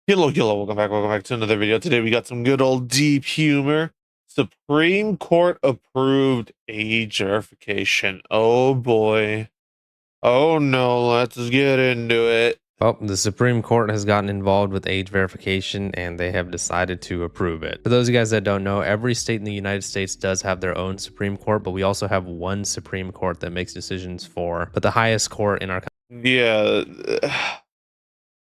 Hello, welcome back to another video. Today we got some good old deep humor. Supreme Court approved age verification. Oh boy. Oh no, let's get into it. Well, the Supreme Court has gotten involved with age verification and they have decided to approve it. For those of you guys that don't know, every state in the United States does have their own Supreme Court, but we also have one Supreme Court that makes decisions for, but the highest court in our country. Yeah.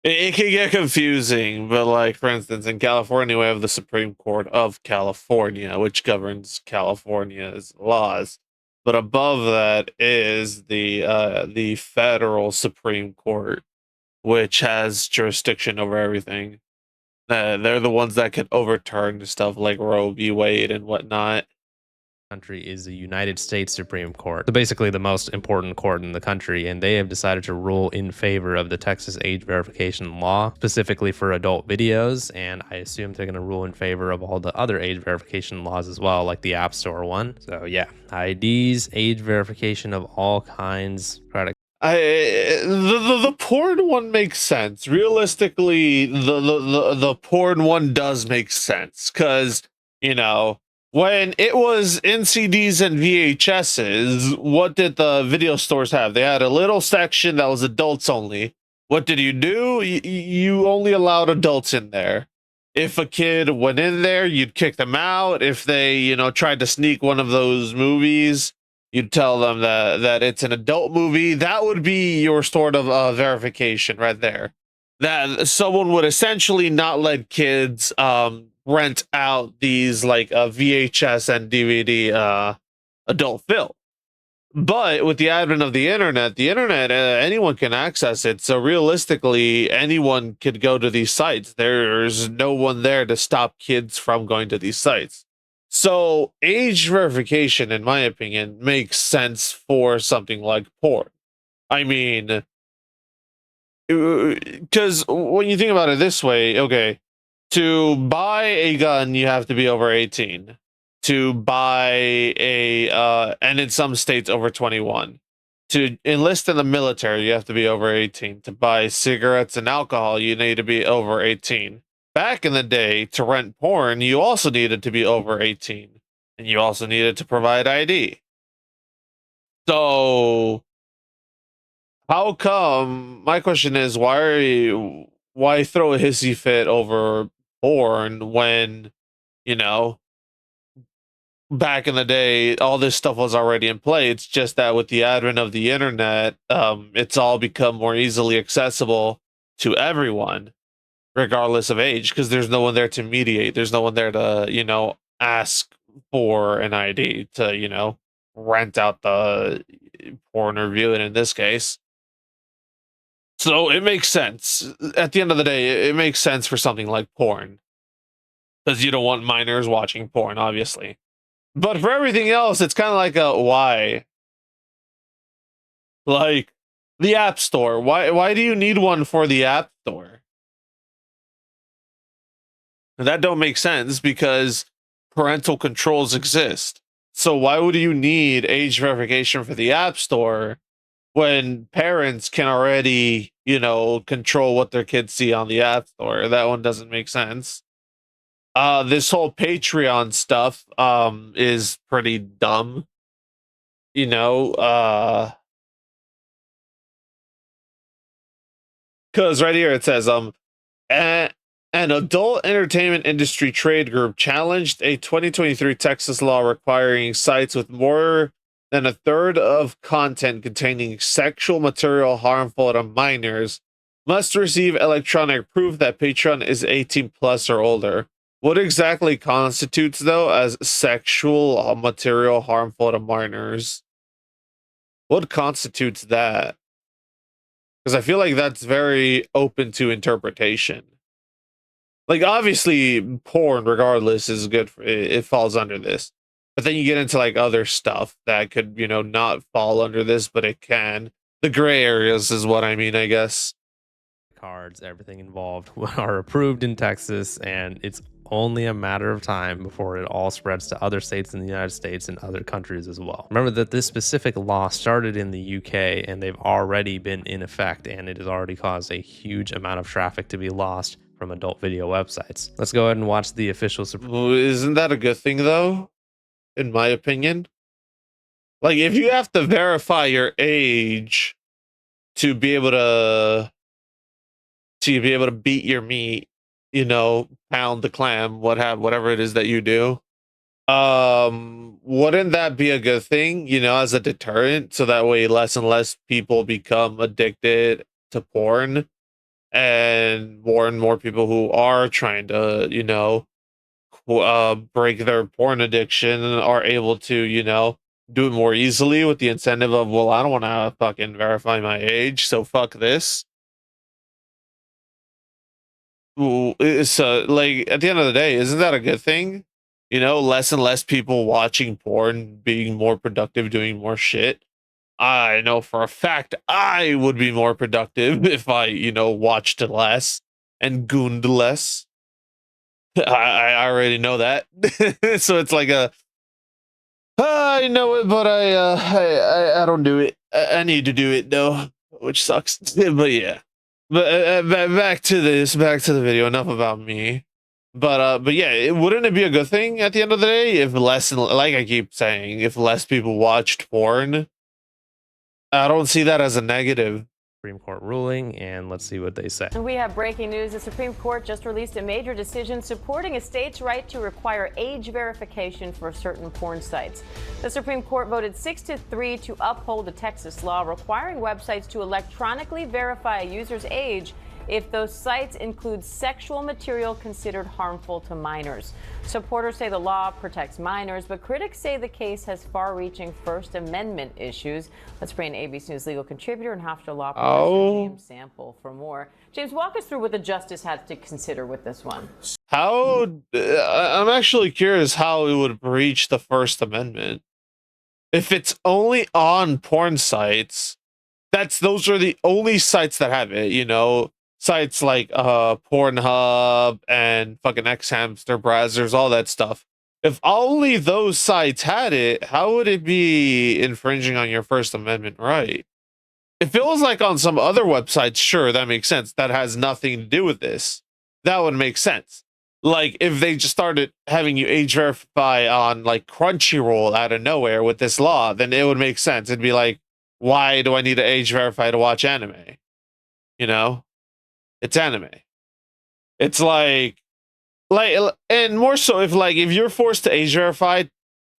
It can get confusing, but like for instance, in California we have the Supreme Court of California, which governs California's laws. But above that is the federal Supreme Court, which has jurisdiction over everything. They're the ones that can overturn stuff like Roe v. Wade and whatnot. Country is the United States Supreme Court, so basically the most important court in the country, and they have decided to rule in favor of the Texas age verification law, specifically for adult videos, and I assume they're going to rule in favor of all the other age verification laws as well, like the App Store one. So yeah, IDs, age verification of all kinds. The porn one makes sense. Realistically, the porn one does make sense because when it was in CDs and VHSs, what did the video stores have? They had a little section that was adults only. What did you do? You only allowed adults in there. If a kid went in there, you'd kick them out. If they, tried to sneak one of those movies, you'd tell them that it's an adult movie. That would be your sort of verification right there. That someone would essentially not let kids rent out these like VHS and DVD adult film. But with the advent of the internet, anyone can access it. So realistically, anyone could go to these sites. There's no one there to stop kids from going to these sites. So age verification, in my opinion, makes sense for something like porn. I mean, because when you think about it this way, okay, to buy a gun, you have to be over 18. To buy and in some states over 21. To enlist in the military, you have to be over 18. To buy cigarettes and alcohol, you need to be over 18. Back in the day, to rent porn, you also needed to be over 18. And you also needed to provide ID. So how come, my question is, why throw a hissy fit over porn when, back in the day, all this stuff was already in play. It's just that with the advent of the internet, it's all become more easily accessible to everyone, regardless of age, because there's no one there to mediate. There's no one there to, ask for an ID to, rent out the porn or view it in this case. So it makes sense. At the end of the day, it makes sense for something like porn. Because you don't want minors watching porn, obviously. But for everything else, it's kind of like a why. Like the App Store. Why do you need one for the App Store? That don't make sense because parental controls exist. So why would you need age verification for the App Store when parents can already, control what their kids see on the App Store? That one doesn't make sense. This whole Patreon stuff is pretty dumb. Because right here it says an adult entertainment industry trade group challenged a 2023 Texas law requiring sites with more than a third of content containing sexual material harmful to minors must receive electronic proof that Patreon is 18 plus or older. What exactly constitutes, though, as sexual material harmful to minors? What constitutes that? Because I feel like that's very open to interpretation. Like, obviously, porn, regardless, is good. It falls under this. But then you get into, like, other stuff that could, not fall under this, but it can. The gray areas is what I mean, I guess. Cards, everything involved are approved in Texas, and it's only a matter of time before it all spreads to other states in the United States and other countries as well. Remember that this specific law started in the UK and they've already been in effect, and it has already caused a huge amount of traffic to be lost from adult video websites. Let's go ahead and watch the official Well, isn't that a good thing though? In my opinion, like if you have to verify your age to be able to beat your meat, pound the clam, whatever it is that you do. Wouldn't that be a good thing, as a deterrent, so that way less and less people become addicted to porn, and more people who are trying to, break their porn addiction are able to, do it more easily with the incentive of, well, I don't want to fucking verify my age, so fuck this. So like at the end of the day, isn't that a good thing? Less and less people watching porn, being more productive, doing more shit. I know for a fact I would be more productive if I, watched less and gooned less. I already know that. So it's like I know it, but I don't do it. I need to do it though, which sucks. But yeah. But back to the video. Enough about me. But yeah, wouldn't it be a good thing at the end of the day if less and, like I keep saying, if less people watched porn? I don't see that as a negative. Supreme Court ruling, and let's see what they say. And we have breaking news. The Supreme Court just released a major decision supporting a state's right to require age verification for certain porn sites. The Supreme Court voted 6-3 to uphold a Texas law requiring websites to electronically verify a user's age if those sites include sexual material considered harmful to minors. Supporters say the law protects minors, but critics say the case has far-reaching First Amendment issues. Let's bring in ABC News legal contributor and Hofstra Law professor James Sample for more. James, walk us through what the justice had to consider with this one. I'm actually curious how it would breach the First Amendment. If it's only on porn sites, those are the only sites that have it, sites like Pornhub and fucking Xhamster browsers, all that stuff. If only those sites had it, how would it be infringing on your First Amendment right? If it was like on some other websites, sure, that makes sense. That has nothing to do with this. That would make sense. Like if they just started having you age verify on like Crunchyroll out of nowhere with this law, then it would make sense. It'd be like, why do I need to age verify to watch anime? It's anime. It's like, and more so if you're forced to age verify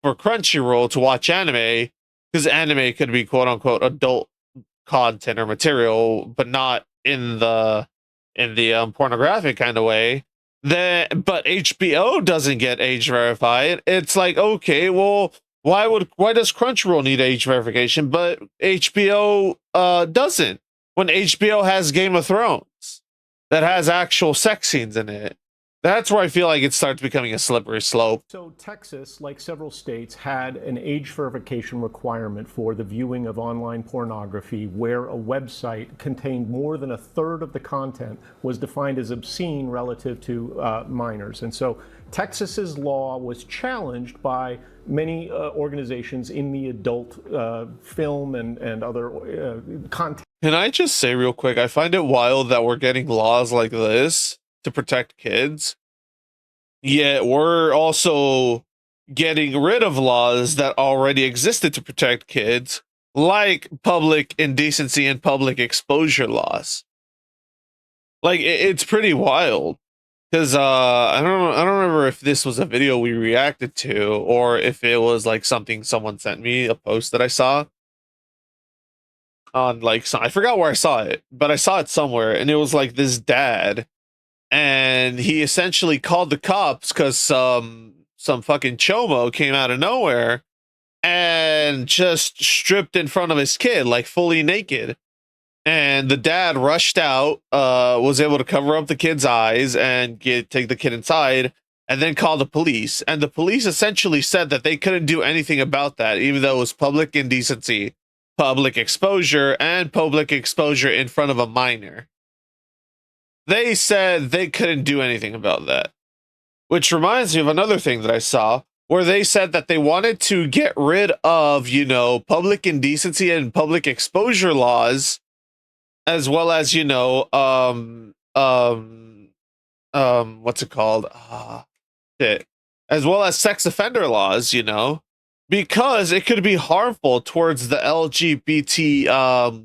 for Crunchyroll to watch anime, because anime could be quote unquote adult content or material, but not in the pornographic kind of way. But HBO doesn't get age verified. It's like, okay, well, why does Crunchyroll need age verification, but HBO doesn't? When HBO has Game of Thrones that has actual sex scenes in it. That's where I feel like it starts becoming a slippery slope. So Texas, like several states, had an age verification requirement for the viewing of online pornography where a website contained more than a third of the content was defined as obscene relative to minors. And so Texas's law was challenged by many organizations in the adult film and other content. Can I just say real quick, I find it wild that we're getting laws like this to protect kids, yet we're also getting rid of laws that already existed to protect kids, like public indecency and public exposure laws. Like it's pretty wild, because I don't remember if this was a video we reacted to or if it was like something someone sent me, a post that I saw on like I forgot where I saw it, but I saw it somewhere, and it was like this dad, and he essentially called the cops because some fucking chomo came out of nowhere and just stripped in front of his kid, like fully naked. And the dad rushed out, was able to cover up the kid's eyes and take the kid inside, and then called the police. And the police essentially said that they couldn't do anything about that, even though it was public indecency, public exposure, and public exposure in front of a minor. They said they couldn't do anything about that. Which reminds me of another thing that I saw, where they said that they wanted to get rid of, public indecency and public exposure laws, as well as, what's it called? Shit. As well as sex offender laws, you know, because it could be harmful towards the LGBT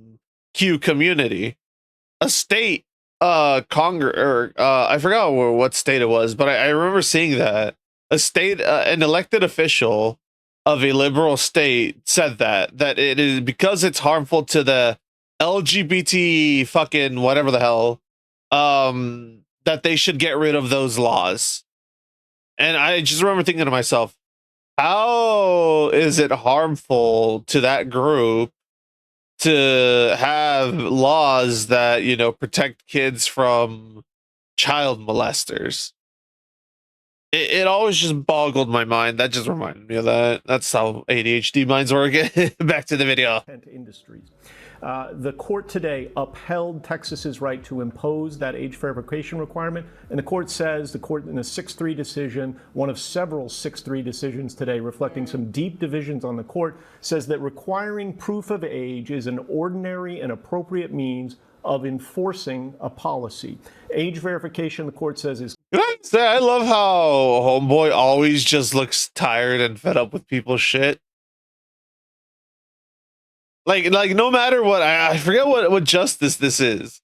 Q community. A state I forgot what state it was, but I remember seeing that a state an elected official of a liberal state said that it is because it's harmful to the LGBT fucking whatever the hell, that they should get rid of those laws. And I just remember thinking to myself, how is it harmful to that group to have laws that, you know, protect kids from child molesters? It always just boggled my mind. That just reminded me of that. That's how ADHD minds work. Back to the video. Industries. The court today upheld Texas's right to impose that age verification requirement, and the court says, the court in a 6-3 decision, one of several 6-3 decisions today reflecting some deep divisions on the court, says that requiring proof of age is an ordinary and appropriate means of enforcing a policy. Age verification, the court says, is... Can I say, I love how homeboy always just looks tired and fed up with people's shit. Like no matter what, I forget what justice this is,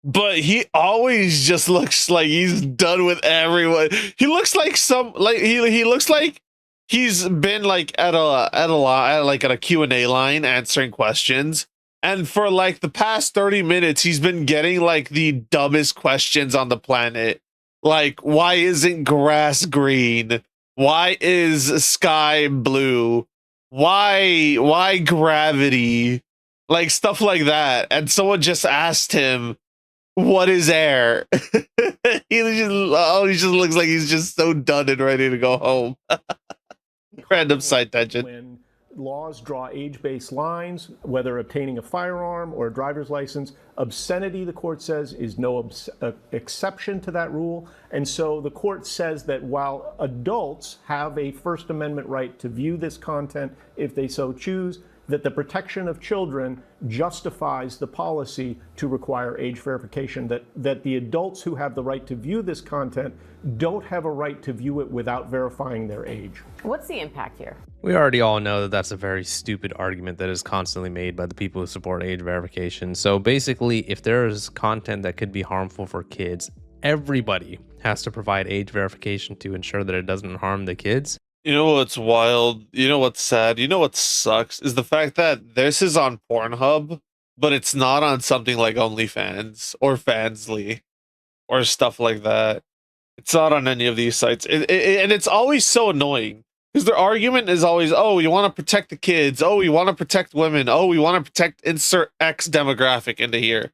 but he always just looks like he's done with everyone. He looks like he looks like he's been like at a Q&A line answering questions, and for like the past 30 minutes he's been getting like the dumbest questions on the planet. Like, why isn't grass green? Why is sky blue? Why gravity? Like stuff like that. And someone just asked him, what is air? he just looks like he's just so done and ready to go home. Random side tangent. When laws draw age-based lines, whether obtaining a firearm or a driver's license, obscenity, the court says, is no exception to that rule. And so the court says that while adults have a First Amendment right to view this content if they so choose, that the protection of children justifies the policy to require age verification, that the adults who have the right to view this content don't have a right to view it without verifying their age. What's the impact here? We already all know that that's a very stupid argument that is constantly made by the people who support age verification. So basically, if there is content that could be harmful for kids, everybody has to provide age verification to ensure that it doesn't harm the kids. You know what's wild? You know what's sad? You know what sucks? Is the fact that this is on Pornhub, but it's not on something like OnlyFans or Fansly or stuff like that. It's not on any of these sites. And it's always so annoying because their argument is always, oh, you want to protect the kids. Oh, you want to protect women. Oh, we want to protect insert X demographic into here.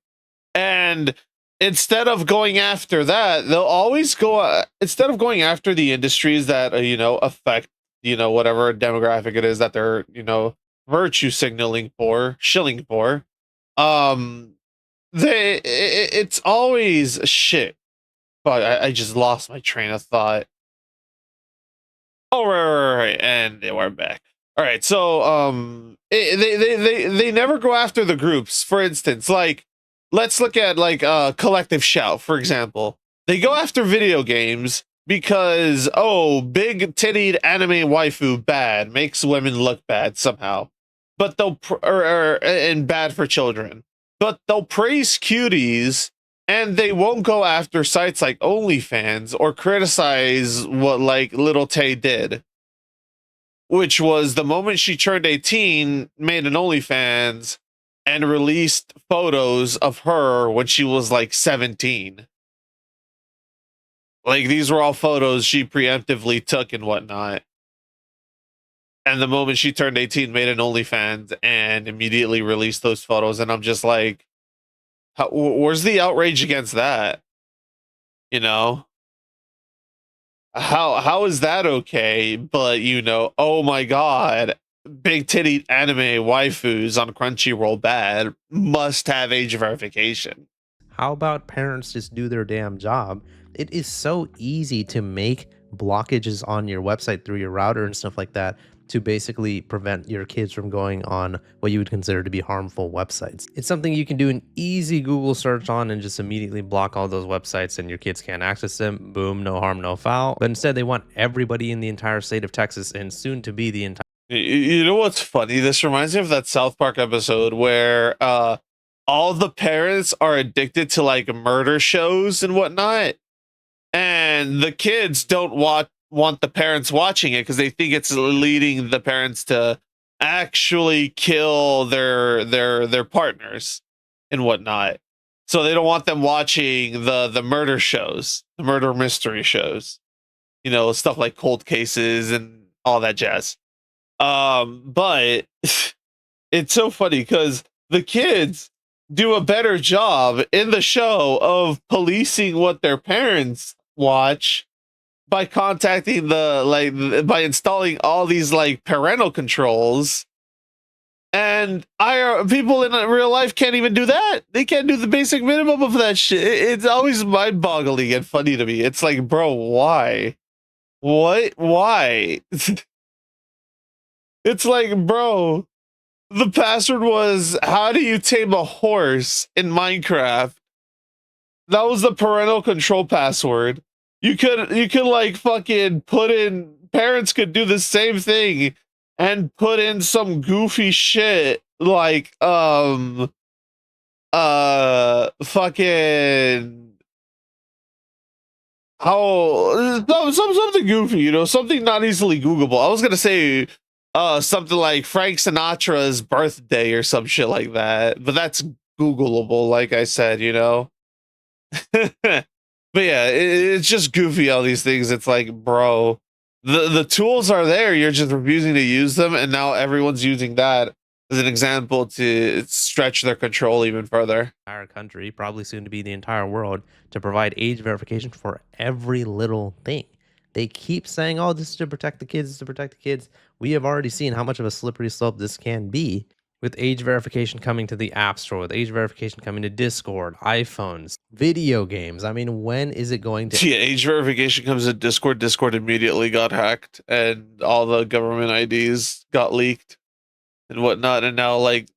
And instead of going after that, they'll always go, instead of going after the industries that, you know, affect, you know, whatever demographic it is that they're, you know, virtue shilling for, it's always shit. But I just lost my train of thought. Oh, right, and we're back. All right, so they never go after the groups. For instance, like, let's look at like Collective Shout, for example. They go after video games because, oh, big tittied anime waifu bad, makes women look bad somehow, but they'll and bad for children. But they'll praise cuties, and they won't go after sites like OnlyFans or criticize what like Little Tay did, which was the moment she turned 18, made an OnlyFans and released photos of her when she was like 17. Like, these were all photos she preemptively took and whatnot. And the moment she turned 18, made an OnlyFans and immediately released those photos. And I'm just like, where's the outrage against that? You know? How is that okay? But, you know, oh my god, big titty anime waifus on Crunchyroll bad, must have age verification. How about parents just do their damn job? It is so easy to make blockages on your website through your router and stuff like that to basically prevent your kids from going on what you would consider to be harmful websites. It's something you can do an easy Google search on and just immediately block all those websites and your kids can't access them. Boom, no harm, no foul. But instead, they want everybody in the entire state of Texas and soon to be the entire. You know what's funny? This reminds me of that South Park episode where all the parents are addicted to like murder shows and whatnot, and the kids don't want the parents watching it because they think it's leading the parents to actually kill their partners and whatnot. So they don't want them watching the murder shows, the murder mystery shows, you know, stuff like cold cases and all that jazz. But it's so funny because the kids do a better job in the show of policing what their parents watch by contacting by installing all these like parental controls. And people in real life can't even do that. They can't do the basic minimum of that shit. It's always mind-boggling and funny to me. It's like, bro, why? What? Why? It's like, bro, the password was, how do you tame a horse in Minecraft? That was the parental control password. You could like fucking put in, parents could do the same thing and put in some goofy shit like fucking how something goofy, you know, something not easily Googleable. I was gonna say something like Frank Sinatra's birthday or some shit like that, but that's Googleable, like I said, you know. But yeah, it's just goofy, all these things. It's like, bro, the tools are there, you're just refusing to use them, and now everyone's using that as an example to stretch their control even further. Entire country, probably soon to be the entire world, to provide age verification for every little thing. They keep saying, oh, this is to protect the kids, this is to protect the kids. We have already seen how much of a slippery slope this can be with age verification coming to the App Store, with age verification coming to Discord, iPhones, video games. I mean, when is it going to... Yeah, age verification comes to Discord. Discord immediately got hacked and all the government IDs got leaked and whatnot. And now, like,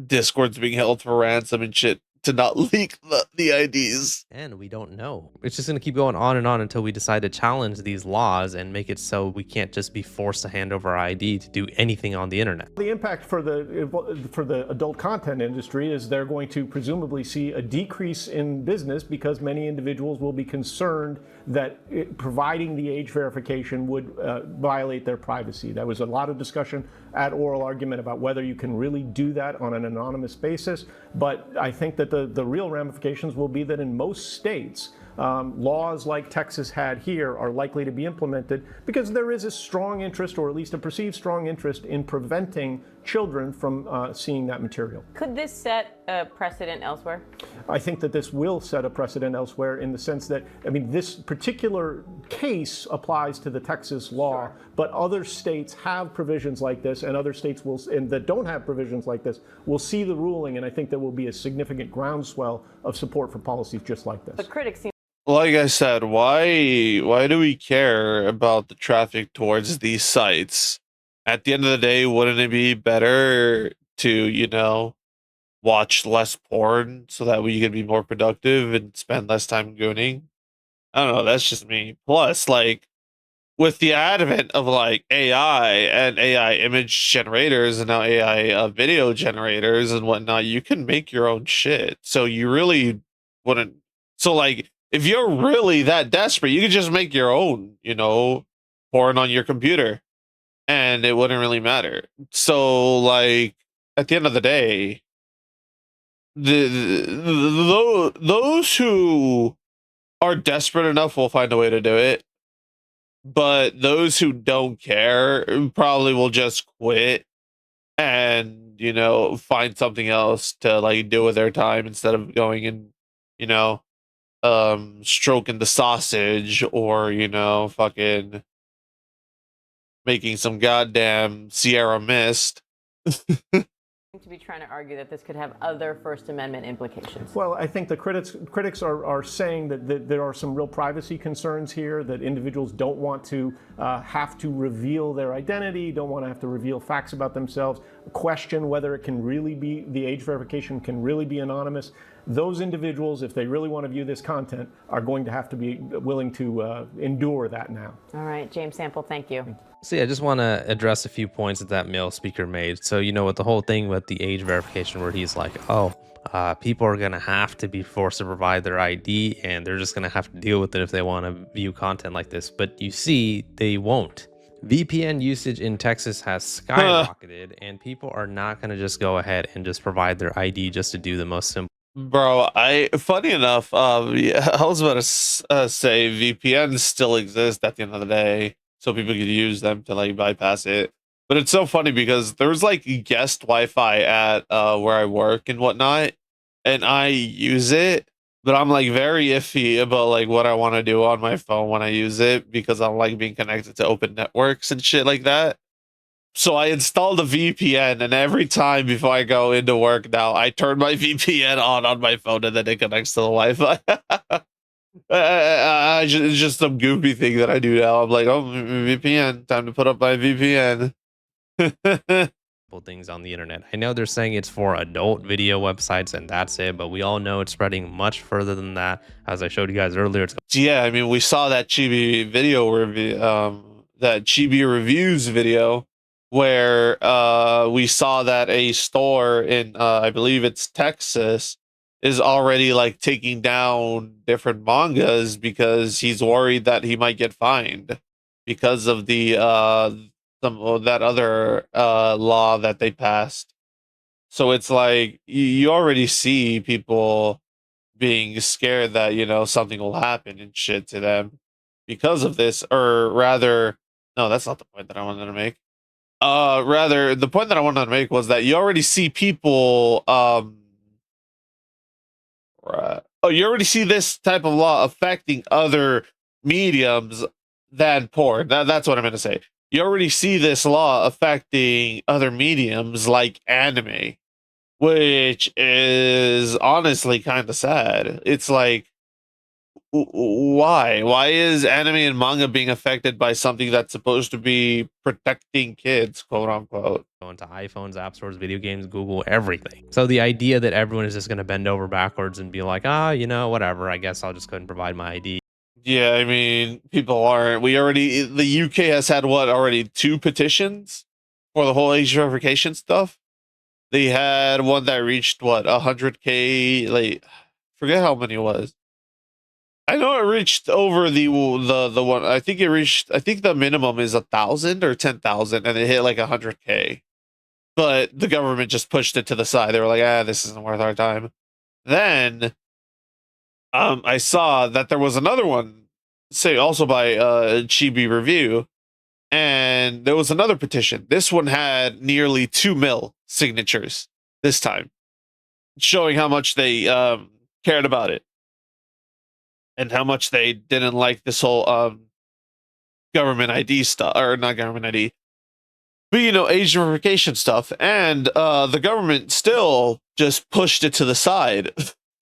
Discord's being held for ransom and shit to not leak the IDs. And we don't know. It's just going to keep going on and on until we decide to challenge these laws and make it so we can't just be forced to hand over our ID to do anything on the internet. The impact for the adult content industry is they're going to presumably see a decrease in business because many individuals will be concerned that providing the age verification would violate their privacy. There was a lot of discussion at oral argument about whether you can really do that on an anonymous basis, but I think that the real ramifications will be that in most states, laws like Texas had here are likely to be implemented because there is a strong interest, or at least a perceived strong interest, in preventing children from seeing that material. Could this set a precedent elsewhere? I think that this will set a precedent elsewhere in the sense that, I mean, this particular case applies to the Texas law, sure, but other states have provisions like this, and other states will, and that don't have provisions like this, will see the ruling, and I think there will be a significant groundswell of support for policies just like this. But critics seem... Like I said, why do we care about the traffic towards these sites? At the end of the day, wouldn't it be better to, you know, watch less porn so that we can be more productive and spend less time gooning? I don't know, that's just me. Plus, like, with the advent of like AI and AI image generators and now AI video generators and whatnot, you can make your own shit. So you really wouldn't. So like, if you're really that desperate, you could just make your own, you know, porn on your computer, and it wouldn't really matter. So like, at the end of the day, those who are desperate enough will find a way to do it. But those who don't care probably will just quit and, you know, find something else to like do with their time instead of going and, you know, stroking the sausage or, you know, fucking making some goddamn Sierra Mist. To be trying to argue that this could have other First Amendment implications. Well, I think the critics are saying that there are some real privacy concerns here, that individuals don't want to have to reveal their identity, don't want to have to reveal facts about themselves, question whether it can really be, the age verification can really be anonymous. Those individuals, if they really want to view this content, are going to have to be willing to endure that now. All right, James Sample, thank you. So yeah, I just want to address a few points that male speaker made. So, you know, with the whole thing with the age verification where he's like, oh, people are going to have to be forced to provide their ID and they're just going to have to deal with it if they want to view content like this. But you see, they won't. VPN usage in Texas has skyrocketed and people are not going to just go ahead and just provide their ID just to do the most simple. Bro, funny enough, yeah, I was about to say VPNs still exist at the end of the day, so people could use them to like bypass it. But it's so funny because there's like guest Wi-Fi at where I work and whatnot, and I use it, but I'm like very iffy about like what I want to do on my phone when I use it because I'm like being connected to open networks and shit like that. So I installed a VPN, and every time before I go into work now, I turn my VPN on my phone, and then it connects to the Wi-Fi. It's just some goofy thing that I do now. I'm like, oh, VPN, time to put up my VPN. Things on the internet. I know they're saying it's for adult video websites and that's it, but we all know it's spreading much further than that. As I showed you guys earlier, Yeah, I mean, we saw that Chibi video review, that Chibi reviews video, where we saw that a store in I believe it's Texas is already like taking down different mangas because he's worried that he might get fined because of the some of that other law that they passed. So it's like you already see people being scared that, you know, something will happen and shit to them because of this, or rather, no, that's not the point that I wanted to make. Rather, the point that I wanted to make was that you already see people, oh, you already see this type of law affecting other mediums than porn. That's what I'm going to say. You already see this law affecting other mediums like anime, which is honestly kind of sad. It's like, why is anime and manga being affected by something that's supposed to be protecting kids, quote unquote? going to iPhones, app stores, video games, Google, everything. So the idea that everyone is just going to bend over backwards and be like, you know, whatever, I guess I'll just go ahead and provide my ID. Yeah, I mean, people aren't. The UK has had what, already 2 petitions for the whole age verification stuff. They had one that reached what, 100K, like, forget how many it was. I know it reached over the one. I think it reached. I think the minimum is 1,000 or 10,000, and it hit like 100K. But the government just pushed it to the side. They were like, this isn't worth our time. Then, I saw that there was another one, say also by Chibi Review, and there was another petition. This one had nearly 2 mil signatures this time, showing how much they cared about it and how much they didn't like this whole government ID stuff, or not government ID, but you know, age verification stuff. And the government still just pushed it to the side.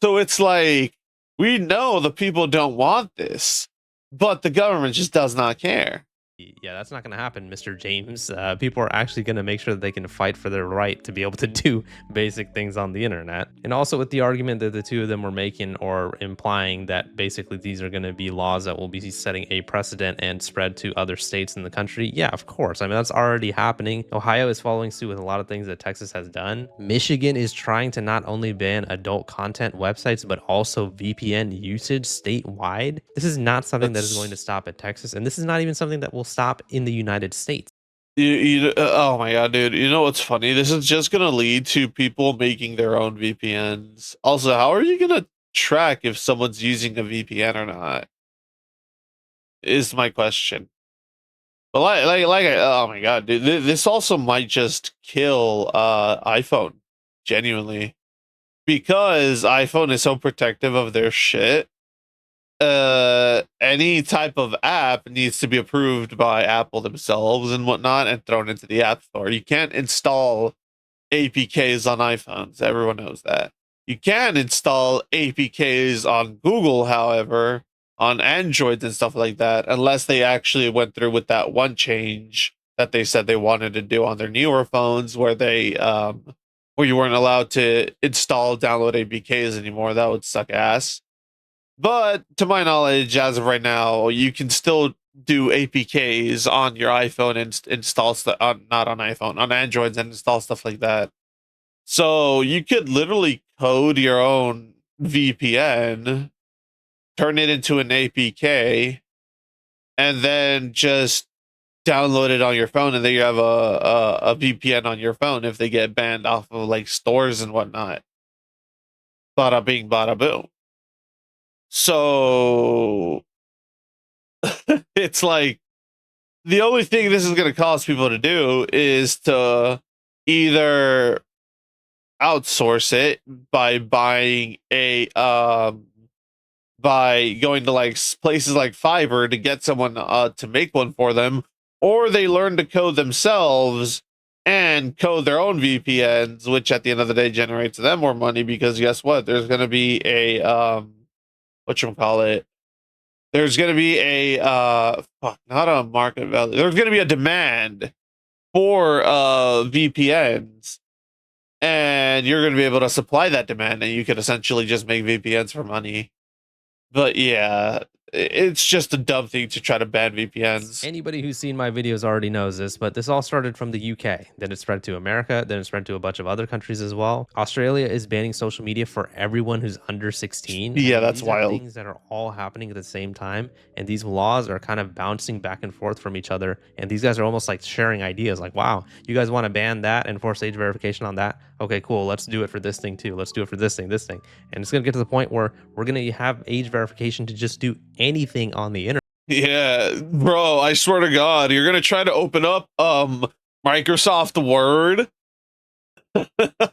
So it's like, we know the people don't want this, but the government just does not care. Yeah, that's not going to happen, Mr. James. People are actually going to make sure that they can fight for their right to be able to do basic things on the internet. And also with the argument that the two of them were making or implying that basically these are going to be laws that will be setting a precedent and spread to other states in the country. Yeah, of course. I mean, that's already happening. Ohio is following suit with a lot of things that Texas has done. Michigan is trying to not only ban adult content websites, but also VPN usage statewide. This is not something that is going to stop at Texas. And this is not even something that will stop in the United States. Oh my god, dude. You know what's funny? This is just going to lead to people making their own VPNs. Also, how are you going to track if someone's using a VPN or not? Is my question. But oh my god, dude. This also might just kill iPhone, genuinely. Because iPhone is so protective of their shit. Any type of app needs to be approved by Apple themselves and whatnot and thrown into the App Store. You can't install APKs on iPhones. Everyone knows that. You can install APKs on Google, however, on Androids and stuff like that, unless they actually went through with that one change that they said they wanted to do on their newer phones, where where you weren't allowed to install, download APKs anymore. That would suck ass. But to my knowledge, as of right now, you can still do APKs on your iPhone and install stuff, not on iPhone, on Androids, and install stuff like that. So you could literally code your own VPN, turn it into an APK, and then just download it on your phone, and then you have a VPN on your phone if they get banned off of like stores and whatnot. Bada bing, bada boom. So it's like the only thing this is going to cause people to do is to either outsource it by buying by going to like places like Fiverr to get someone to make one for them, or they learn to code themselves and code their own VPNs, which at the end of the day generates them more money, because guess what? There's going to be a whatchamacallit, there's going to be a not a market value, there's going to be a demand for VPNs, and you're going to be able to supply that demand, and you could essentially just make VPNs for money. But yeah, it's just a dumb thing to try to ban VPNs. Anybody who's seen my videos already knows this, but this all started from the UK. Then it spread to America. Then it spread to a bunch of other countries as well. Australia is banning social media for everyone who's under 16. Yeah, that's these are wild. things that are all happening at the same time. And these laws are kind of bouncing back and forth from each other. And these guys are almost like sharing ideas like, wow, you guys want to ban that and force age verification on that? Okay, cool. Let's do it for this thing too. Let's do it for this thing. And it's going to get to the point where we're going to have age verification to just do anything on the internet. Yeah, bro, I swear to God, you're gonna try to open up Microsoft Word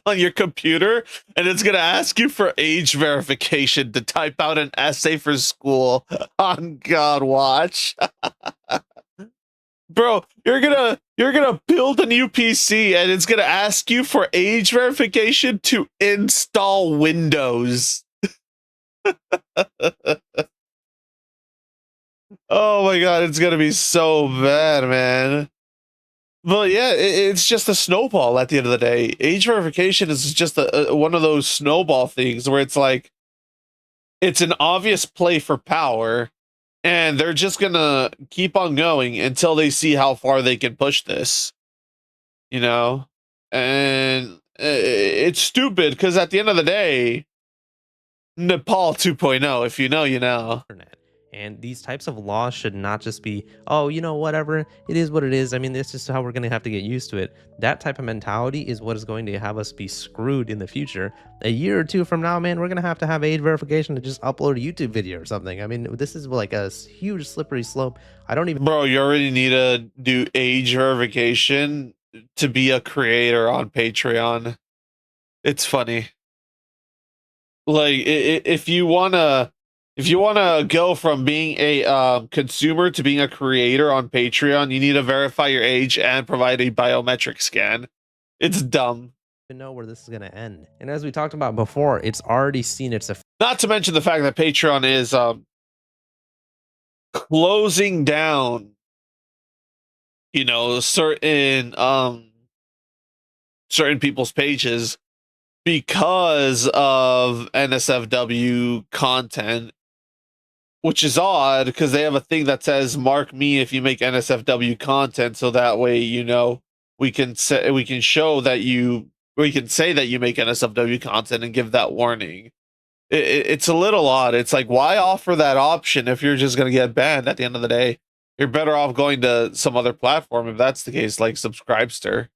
on your computer, and it's gonna ask you for age verification to type out an essay for school. On God, watch. Bro, you're gonna build a new PC, and it's gonna ask you for age verification to install Windows. Oh my God, it's gonna be so bad, man. But yeah, it's just a snowball at the end of the day. Age verification is just one of those snowball things where it's like, it's an obvious play for power, and they're just gonna keep on going until they see how far they can push this, you know? And it's stupid, because at the end of the day, Nepal 2.0, if you know, you know. And these types of laws should not just be, oh, you know, whatever, it is what it is. I mean, this is how we're going to have to get used to it. That type of mentality is what is going to have us be screwed in the future. A year or two from now, man, we're going to have age verification to just upload a YouTube video or something. I mean, this is like a huge slippery slope. I don't even... Bro, you already need to do age verification to be a creator on Patreon. It's funny. Like, if you want to go from being a consumer to being a creator on Patreon, you need to verify your age and provide a biometric scan. It's dumb. Know where this is going to end. And as we talked about before, it's already seen its effect. Not to mention the fact that Patreon is closing down, you know, certain people's pages because of NSFW content, which is odd, because they have a thing that says mark me if you make NSFW content, so that way, you know, we can say that you make NSFW content and give that warning. It's a little odd. It's like, why offer that option if you're just going to get banned at the end of the day? You're better off going to some other platform if that's the case, like Subscribester.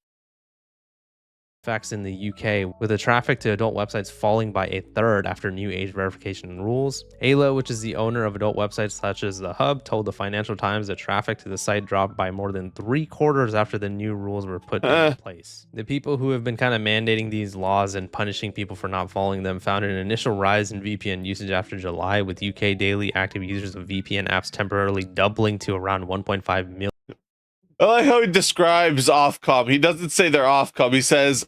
Facts in the UK, with the traffic to adult websites falling by a third after new age verification rules. ALO, which is the owner of adult websites such as The Hub, told the Financial Times that traffic to the site dropped by more than 3/4 after the new rules were put in place. The people who have been kind of mandating these laws and punishing people for not following them found an initial rise in VPN usage after July, with UK daily active users of VPN apps temporarily doubling to around 1.5 million. I like how he describes Ofcom. He doesn't say they're Ofcom. He says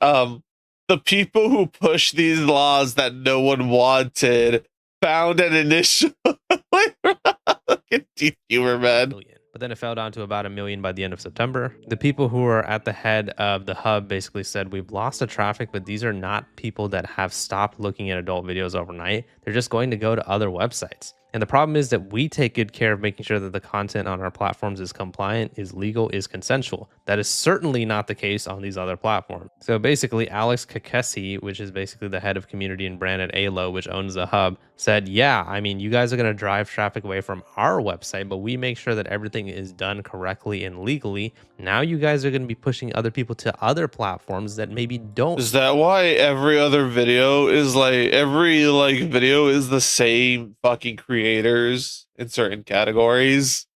the people who push these laws that no one wanted found an initial look at deep humor, man. Million. But then it fell down to about 1 million by the end of September. The people who are at the head of the hub basically said, we've lost the traffic, but these are not people that have stopped looking at adult videos overnight. They're just going to go to other websites. And the problem is that we take good care of making sure that the content on our platforms is compliant, is legal, is consensual. That is certainly not the case on these other platforms. So basically, Alex Kakesi, which is basically the head of community and brand at ALO, which owns the hub, said, yeah, I mean, you guys are going to drive traffic away from our website, but we make sure that everything is done correctly and legally. Now you guys are going to be pushing other people to other platforms that maybe don't. Is that why every other video is like, every like video is the same fucking creators in certain categories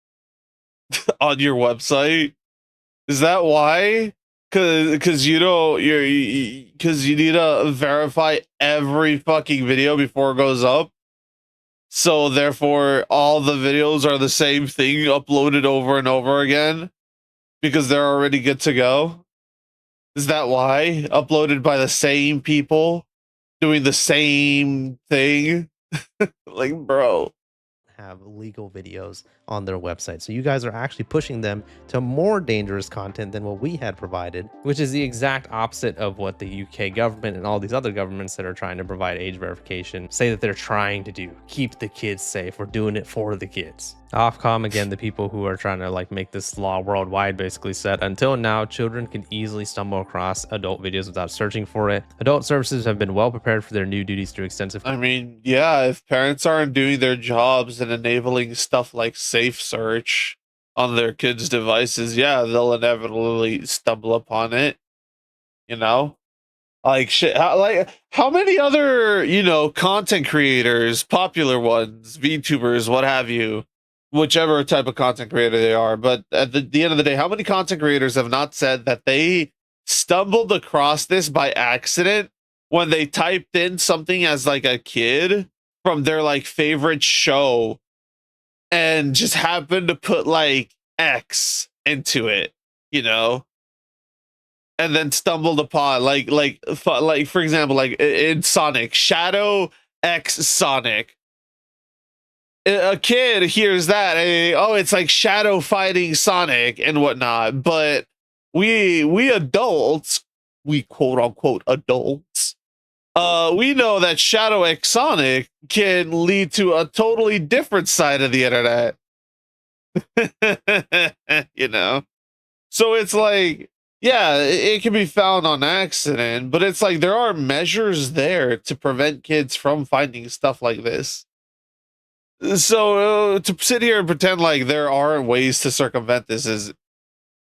on your website? Is that why? Cause you know, cause you need to verify every fucking video before it goes up. So therefore all the videos are the same thing uploaded over and over again because they're already good to go. Is that why? Uploaded by the same people doing the same thing? Like, bro. Have legal videos on their website. So you guys are actually pushing them to more dangerous content than what we had provided, which is the exact opposite of what the UK government and all these other governments that are trying to provide age verification say that they're trying to do. Keep the kids safe. We're doing it for the kids. Ofcom, again, the people who are trying to like make this law worldwide, basically said, until now, children can easily stumble across adult videos without searching for it. Adult services have been well prepared for their new duties through extensive. I mean, yeah, if parents aren't doing their jobs and enabling stuff like safe search on their kids' devices, yeah, they'll inevitably stumble upon it. You know? Like shit, how many other, you know, content creators, popular ones, VTubers, what have you, whichever type of content creator they are, but at the end of the day, how many content creators have not said that they stumbled across this by accident when they typed in something as like a kid from their like favorite show and just happened to put like X into it, you know? And then stumbled upon like for example, like in Sonic, Shadow X Sonic. A kid hears that and, oh, it's like Shadow fighting Sonic and whatnot, but we adults, we quote unquote adults, we know that Shadow X Sonic can lead to a totally different side of the internet. You know? So it's like, yeah, it can be found on accident, but it's like there are measures there to prevent kids from finding stuff like this. So to sit here and pretend like there aren't ways to circumvent this is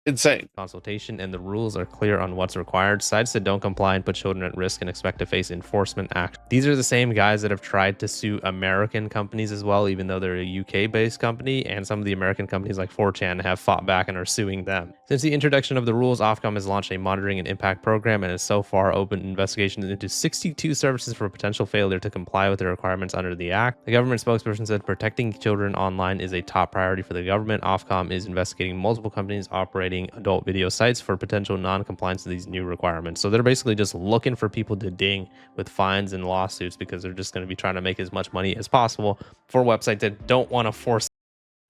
insane. Consultation, and the rules are clear on what's required. Sites that don't comply and put children at risk and expect to face enforcement action. These are the same guys that have tried to sue American companies as well, even though they're a UK-based company, and some of the American companies like 4chan have fought back and are suing them. Since the introduction of the rules, Ofcom has launched a monitoring and impact program and has so far opened investigations into 62 services for potential failure to comply with the requirements under the Act. The government spokesperson said protecting children online is a top priority for the government. Ofcom is investigating multiple companies operating adult video sites for potential non-compliance to these new requirements. So they're basically just looking for people to ding with fines and lawsuits because they're just going to be trying to make as much money as possible for websites that don't want to force.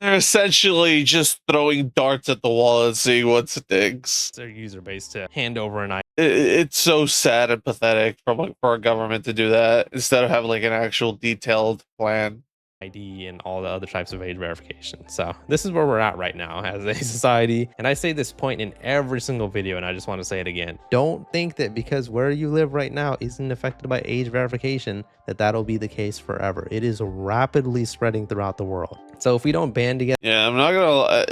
They're essentially just throwing darts at the wall and seeing what sticks. Their user base to hand over an It's so sad and pathetic for a government to do that instead of having like an actual detailed plan. ID and all the other types of age verification. So this is where we're at right now as a society. And I say this point in every single video, and I just want to say it again. Don't think that because where you live right now isn't affected by age verification, that that'll be the case forever. It is rapidly spreading throughout the world. So if we don't band together. Yeah, I'm not gonna,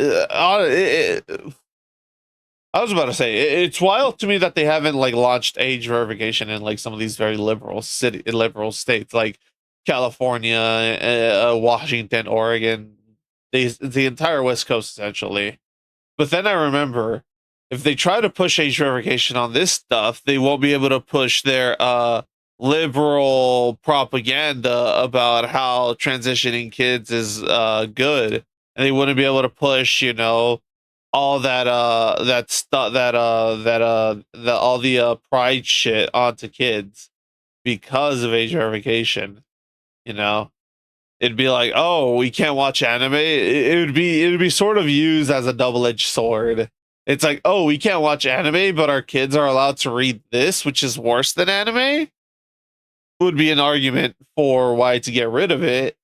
I was about to say, it's wild to me that they haven't like launched age verification in like some of these very liberal states like California, Washington, Oregon, the entire West Coast essentially. But then I remember if they try to push age verification on this stuff, they won't be able to push their liberal propaganda about how transitioning kids is good, and they wouldn't be able to push, you know, all that stuff that all the pride shit onto kids because of age verification. You know, it'd be like, oh, we can't watch anime. It would be sort of used as a double-edged sword. It's like, oh, we can't watch anime, but our kids are allowed to read this, which is worse than anime. Would be an argument for why to get rid of it.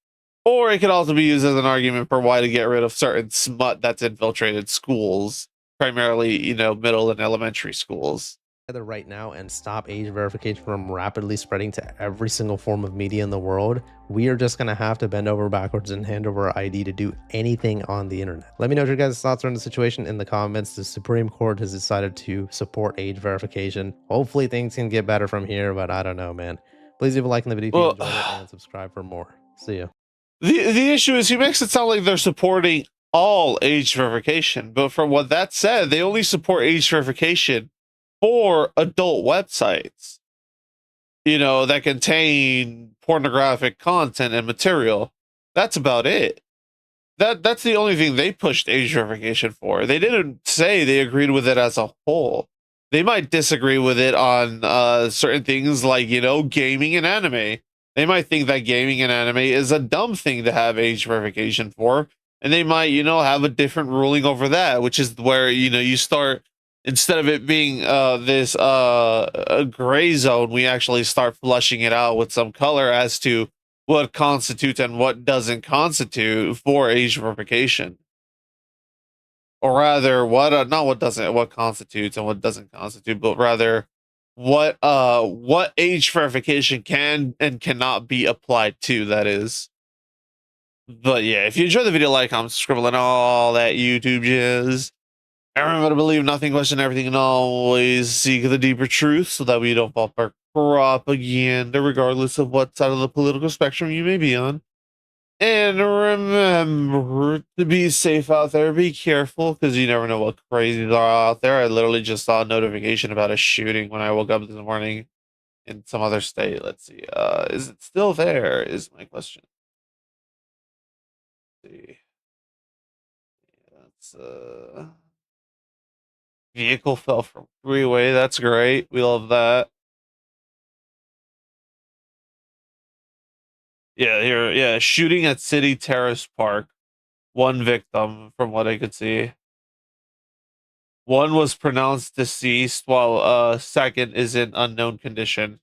Or it could also be used as an argument for why to get rid of certain smut that's infiltrated schools, primarily, middle and elementary schools. Together right now and stop age verification from rapidly spreading to every single form of media in the world, we are just going to have to bend over backwards and hand over our ID to do anything on the internet. Let me know what your guys' thoughts are on the situation in the comments. The Supreme Court has decided to support age verification. Hopefully things can get better from here, but I don't know, man. Please leave a like in the video if you enjoyed it and subscribe for more. See ya. The issue is he makes it sound like they're supporting all age verification, but from what that said, they only support age verification for adult websites, that contain pornographic content and material. That's about it. That's the only thing they pushed age verification for. They didn't say they agreed with it as a whole. They might disagree with it on certain things like, gaming and anime. They might think that gaming and anime is a dumb thing to have age verification for. And they might, have a different ruling over that, which is where, you start, instead of it being this a gray zone, we actually start flushing it out with some color as to what constitutes and what doesn't constitute for age verification. Or rather, what constitutes and what doesn't constitute, but rather what age verification can and cannot be applied to, that is. But yeah, if you enjoyed the video, like, comment, subscribe, and all that YouTube jazz. And remember to believe nothing, question everything, and always seek the deeper truth so that we don't fall for propaganda, regardless of what side of the political spectrum you may be on. And remember to be safe out there. Be careful, because you never know what crazies are out there. I literally just saw a notification about a shooting when I woke up this morning in some other state. Let's see. Is it still there? Is my question. Let's see. That's vehicle fell from freeway. That's great. We love that. Yeah, here. Yeah, shooting at City Terrace Park. One victim, from what I could see. One was pronounced deceased, while second is in unknown condition.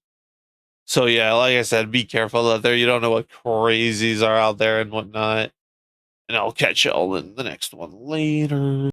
So yeah, like I said, be careful out there. You don't know what crazies are out there and whatnot. And I'll catch y'all in the next one later.